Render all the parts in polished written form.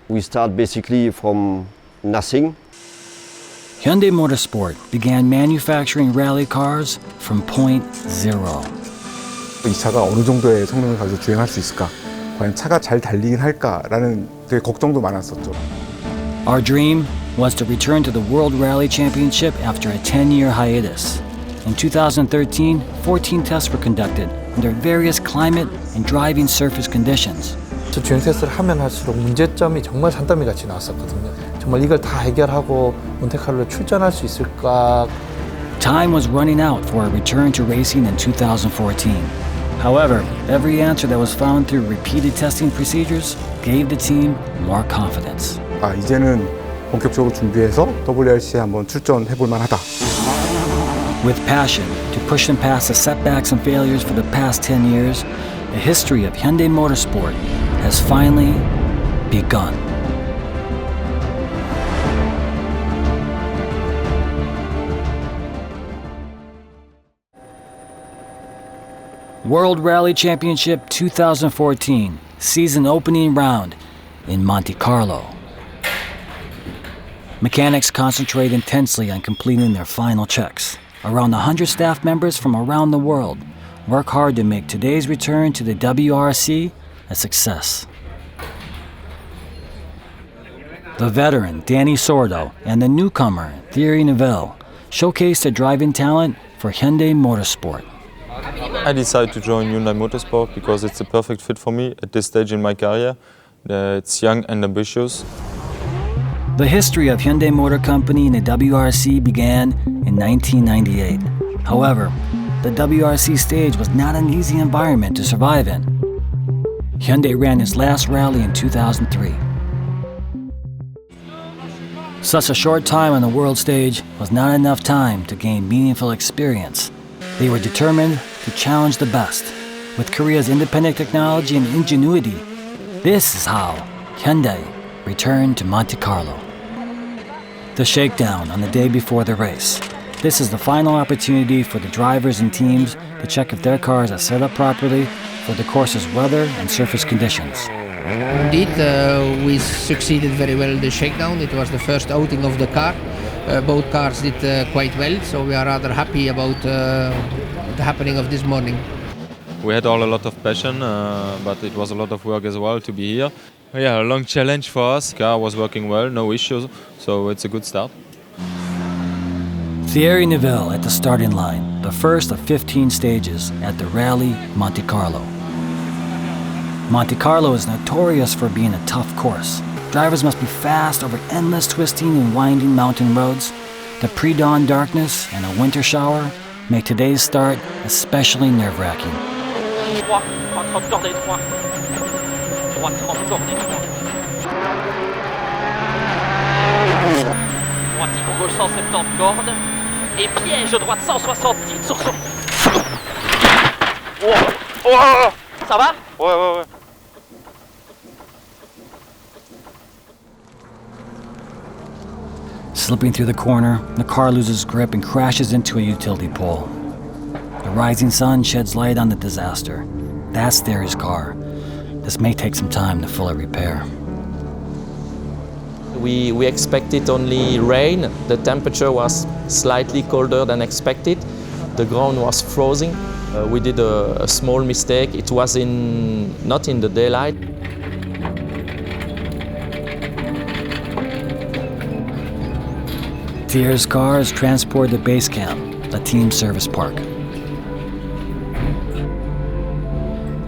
We start basically from nothing. Hyundai Motorsport began manufacturing rally cars from point zero. 이 차가 어느 정도의 성능을 가지고 주행할 수 있을까? 과연 차가 잘 달리긴 할까라는 되게 걱정도 많았었죠. Our dream was to return to the World Rally Championship after a 10-year hiatus. In 2013, 14 tests were conducted under various climate and driving surface conditions. 저 주행 테스트를 하면 할수록 문제점이 정말 산더미 같이 나왔었거든요. 정말 이걸 다 해결하고 몬테카를로 출전할 수 있을까? Time was running out for a return to racing in 2014. However, every answer that was found through repeated testing procedures gave the team more confidence. 이제는 본격적으로 준비해서 WRC에 한번 출전해 볼 만하다. With passion to push them past the setbacks and failures for the past 10 years, the history of Hyundai Motorsport has finally begun. World Rally Championship 2014, season opening round in Monte Carlo. Mechanics concentrate intensely on completing their final checks. Around 100 staff members from around the world work hard to make today's return to the WRC a success. The veteran Danny Sordo and the newcomer Thierry Neuville showcase their driving talent for Hyundai Motorsport. I decided to join Hyundai Motorsport because it's a perfect fit for me at this stage in my career. It's young and ambitious. The history of Hyundai Motor Company in the WRC began in 1998. However, the WRC stage was not an easy environment to survive in. Hyundai ran its last rally in 2003. Such a short time on the world stage was not enough time to gain meaningful experience. They were determined to challenge the best. With Korea's independent technology and ingenuity, this is how Hyundai returned to Monte Carlo. The shakedown on the day before the race. This is the final opportunity for the drivers and teams to check if their cars are set up properly for the course's weather and surface conditions. Indeed, we succeeded very well in the shakedown. It was the first outing of the car. Both cars did quite well, so we are rather happy about the happening of this morning. We had all a lot of passion, but it was a lot of work as well to be here. Yeah, a long challenge for us. Car was working well, no issues, so it's a good start. Thierry Neuville at the starting line, the first of 15 stages at the Rally Monte Carlo. Monte Carlo is notorious for being a tough course. Drivers must be fast over endless twisting and winding mountain roads. The pre-dawn darkness and a winter shower make today's start especially nerve-wracking. Droite gauche 170 cordes et piège droite 170 sur son. Oh, ça va? Ouais. Slipping through the corner, the car loses grip and crashes into a utility pole. The rising sun sheds light on the disaster. That's Thierry's car. This may take some time to fully repair. We expected only rain. The temperature was slightly colder than expected. The ground was frozen. We did a small mistake. It was not in the daylight. Thierry's car is transported to base camp, the team service park.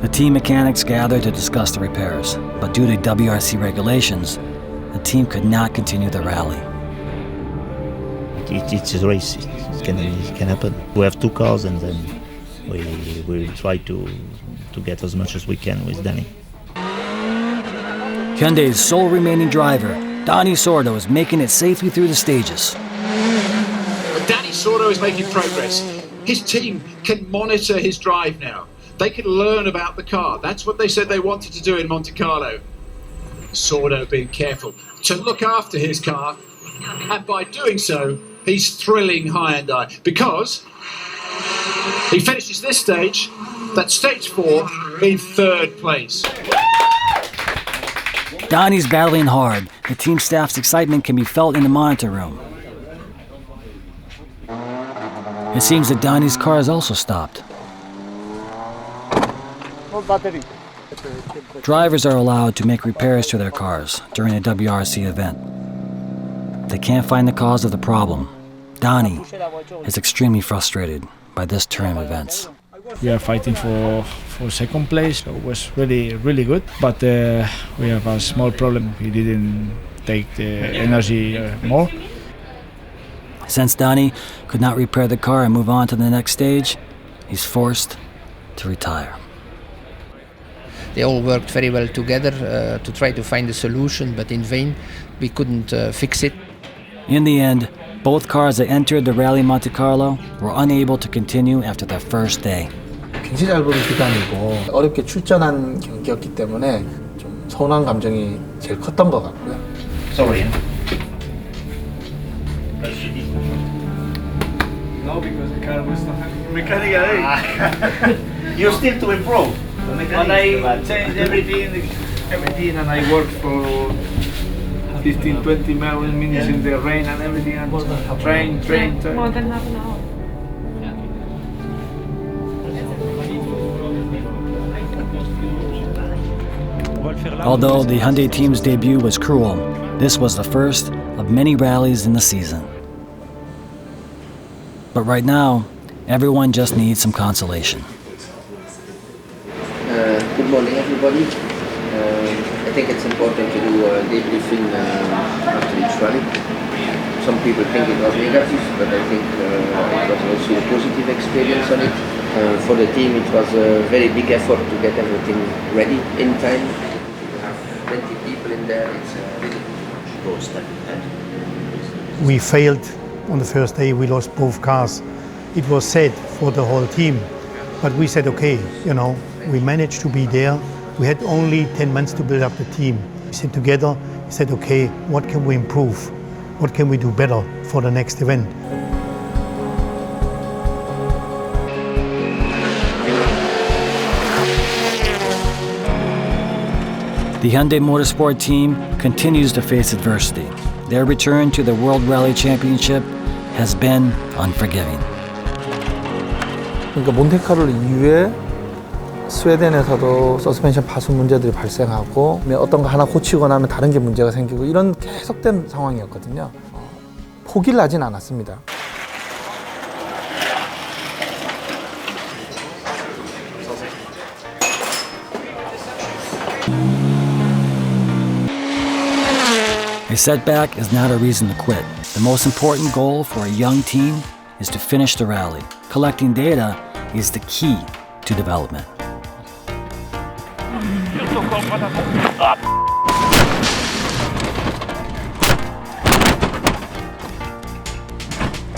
The team mechanics gather to discuss the repairs, but due to WRC regulations, the team could not continue the rally. It's a race. It can happen. We have two cars, and then we try to get as much as we can with Danny. Hyundai's sole remaining driver, Danny Sordo, is making it safely through the stages. Danny Sordo is making progress. His team can monitor his drive now. They can learn about the car. That's what they said they wanted to do in Monte Carlo. Sordo being careful to look after his car, and by doing so, he's thrilling Hyundai because he finishes this stage, that's stage 4, in third place. Donnie's battling hard. The team staff's excitement can be felt in the monitor room. It seems that Donnie's car has also stopped. Drivers are allowed to make repairs to their cars during a WRC event. They can't find the cause of the problem. Donnie is extremely frustrated by this turn of events. We are fighting for second place, so it was really good. But we have a small problem. We didn't take the energy more. Since Donnie could not repair the car and move on to the next stage, he's forced to retire. They all worked very well together to try to find a solution, but in vain. We couldn't fix it. In the end, both cars that entered the Rally Monte Carlo were unable to continue after their first day. 굉장히 잘 보는 기간이고 어렵게 출전한 경기였기 때문에 좀 서운한 감정이 제일 컸던 것 같고요. Sorry. No, because the car was not mechanical. You're still to improve. But I changed everything, and I worked for 15-20 minutes in the rain and everything, and train. More than half an hour. Although the Hyundai team's debut was cruel, this was the first of many rallies in the season. But right now, everyone just needs some consolation. Good morning, everybody. I think it's important to do a debriefing after each rally. Some people think it was negative, but I think it was also a positive experience on it. For the team, it was a very big effort to get everything ready in time. To have 20 people in there, it's really go step ahead. We failed on the first day. We lost both cars. It was sad for the whole team, but we said, okay, we managed to be there. We had only 10 months to build up the team. We sat together, we said, okay, what can we improve? What can we do better for the next event? The Hyundai Motorsport team continues to face adversity. Their return to the World Rally Championship has been unforgiving. 그러니까 몬테카를로 이후에 스웨덴에서도 서스펜션 파손 문제들이 발생하고 어떤 거 하나 고치고 나면 다른 게 문제가 생기고 이런 계속된 상황이었거든요. 포기를 하진 않았습니다. A setback is not a reason to quit. The most important goal for a young team is to finish the rally. Collecting data is the key to development.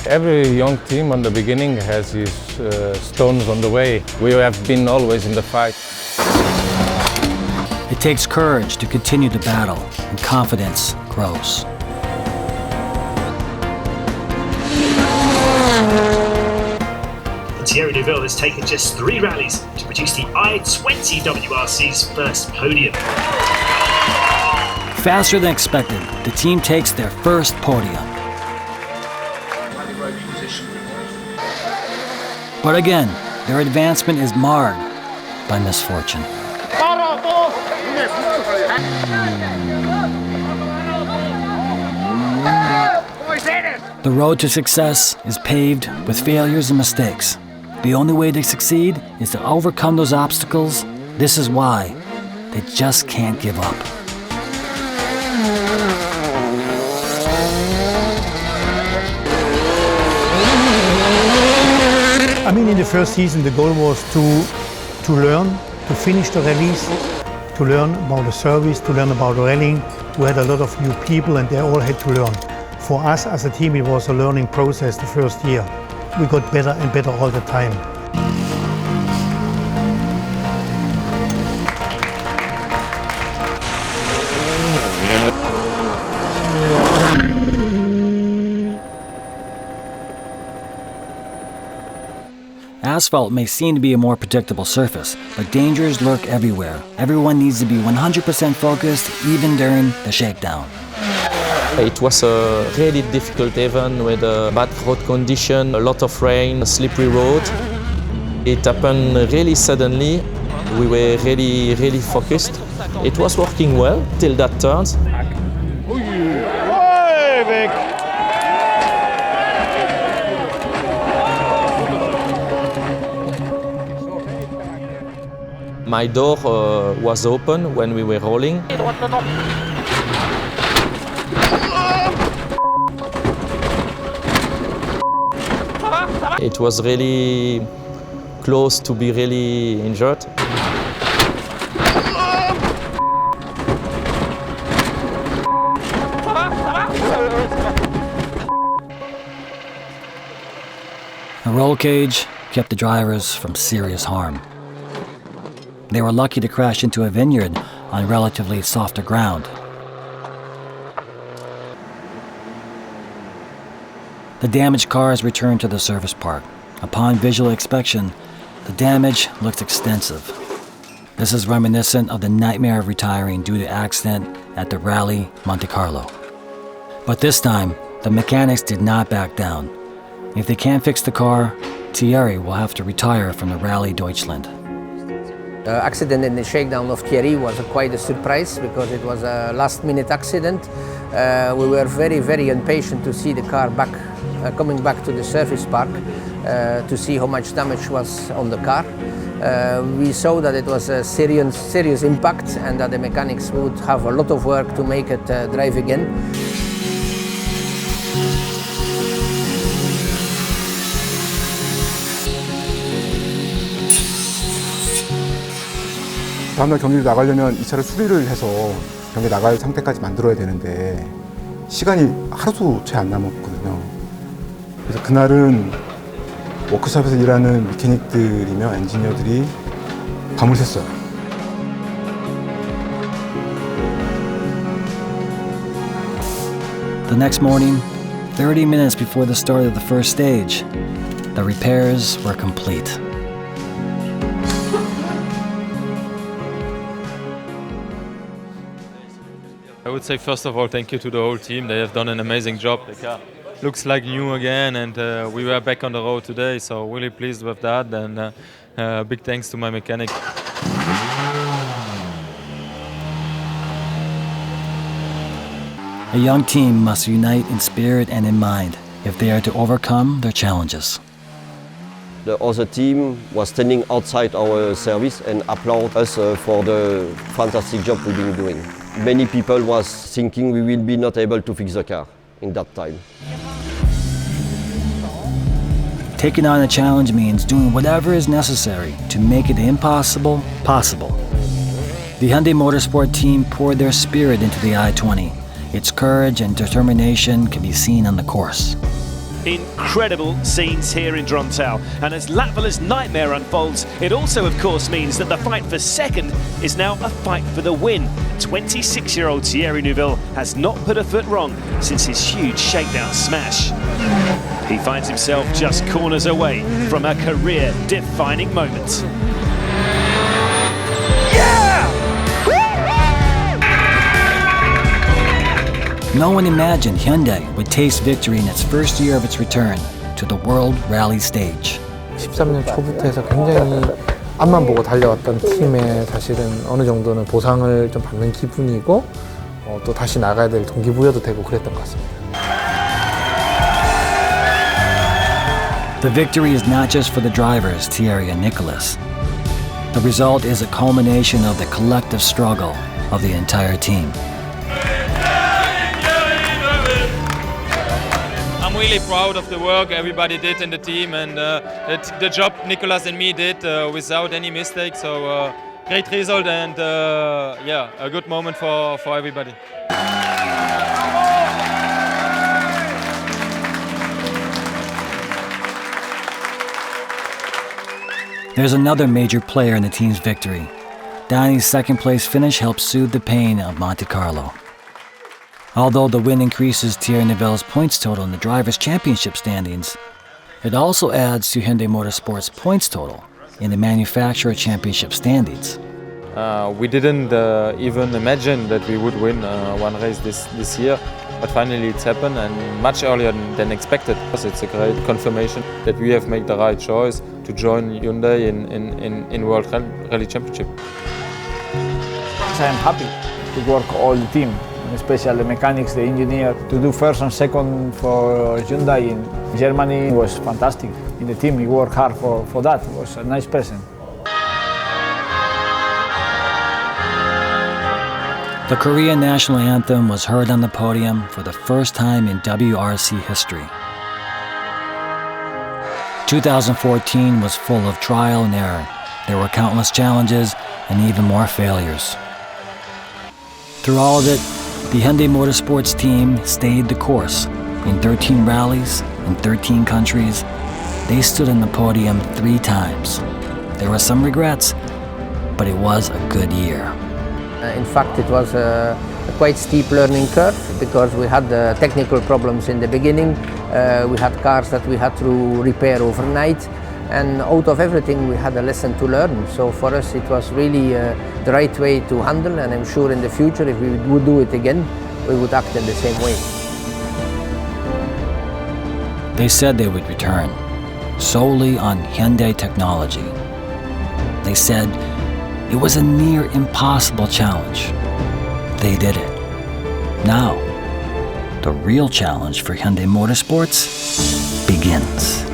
Every young team on the beginning has his stones on the way. We have been always in the fight. It takes courage to continue the battle, and confidence grows. Thierry Neuville has taken just 3 rallies to produce the I-20 WRC's first podium. Faster than expected, the team takes their first podium. But again, their advancement is marred by misfortune. The road to success is paved with failures and mistakes. The only way to succeed is to overcome those obstacles. This is why they just can't give up. I mean, in the first season, the goal was to learn, to finish the rallies, to learn about the service, to learn about rallying. We had a lot of new people and they all had to learn. For us as a team, it was a learning process the first year. We got better and better all the time. Asphalt may seem to be a more predictable surface, but dangers lurk everywhere. Everyone needs to be 100% focused, even during the shakedown. It was a really difficult event with a bad road condition, a lot of rain, a slippery road. It happened really suddenly. We were really focused. It was working well till that turn. My door was open when we were rolling. It was really close to be really injured. The roll cage kept the drivers from serious harm. They were lucky to crash into a vineyard on relatively softer ground. The damaged cars returned to the service park. Upon visual inspection, the damage looks extensive. This is reminiscent of the nightmare of retiring due to accident at the Rally Monte Carlo. But this time, the mechanics did not back down. If they can't fix the car, Thierry will have to retire from the Rally Deutschland. The accident in the shakedown of Thierry was quite a surprise because it was a last-minute accident. We were very impatient to see the car coming back to the service park to see how much damage was on the car. We saw that it was a serious impact and that the mechanics would have a lot of work to make it drive again. 다음날 경기를 나가려면 이 차를 수리를 해서 경기 나갈 상태까지 만들어야 되는데 시간이 하루도 채 안 남았거든요. 그래서 그날은 워크숍에서 일하는 메케닉들이며 엔지니어들이 밤을 샜어요. The next morning, 30 minutes before the start of the first stage, the repairs were complete. I would say first of all thank you to the whole team. They have done an amazing job. The car looks like new again, and we were back on the road today, so really pleased with that, and big thanks to my mechanic. A young team must unite in spirit and in mind if they are to overcome their challenges. The other team was standing outside our service and applaud us for the fantastic job we've been doing. Many people was thinking we will be not able to fix the car in that time. Taking on a challenge means doing whatever is necessary to make the impossible possible. The Hyundai Motorsport team poured their spirit into the i20. Its courage and determination can be seen on the course. Incredible scenes here in Drontal, and as Latvala's nightmare unfolds, it also of course means that the fight for second is now a fight for the win. 26-year-old Thierry Neuville has not put a foot wrong since his huge shakedown smash. He finds himself just corners away from a career-defining moment. No one imagined Hyundai would taste victory in its first year of its return to the World Rally stage. 13년 초부터 해서 굉장히 앞만 보고 달려왔던 팀에 사실은 어느 정도는 보상을 좀 받는 기분이고 또 다시 나가야 될 동기부여도 되고 그랬던 것 같습니다. The victory is not just for the drivers, Thierry and Nicolas. The result is a culmination of the collective struggle of the entire team. I'm really proud of the work everybody did in the team, and the job Nicolas and me did without any mistakes. So great result, and yeah, a good moment for everybody. There's another major player in the team's victory. Danny's second-place finish helped soothe the pain of Monte Carlo. Although the win increases Thierry Neuville's points total in the Drivers' Championship standings, It also adds to Hyundai Motorsports' points total in the manufacturer championship standings. We didn't even imagine that we would win one race this year, but finally it's happened and much earlier than expected. It's a great confirmation that we have made the right choice to join Hyundai in World Rally Championship. I am happy to work all the team, especially the mechanics, the engineer. To do first and second for Hyundai in Germany was fantastic. In the team, we worked hard for that. It was a nice present. The Korean national anthem was heard on the podium for the first time in WRC history. 2014 was full of trial and error. There were countless challenges and even more failures. Through all of it, the Hyundai Motorsports team stayed the course. In 13 rallies, in 13 countries, they stood on the podium 3 times. There were some regrets, but it was a good year. In fact, it was a quite steep learning curve because we had technical problems in the beginning. We had cars that we had to repair overnight, and out of everything we had a lesson to learn. So for us it was really the right way to handle, and I'm sure in the future if we would do it again, we would act in the same way. They said they would return, solely on Hyundai technology. They said it was a near impossible challenge. They did it. Now, the real challenge for Hyundai Motorsports begins.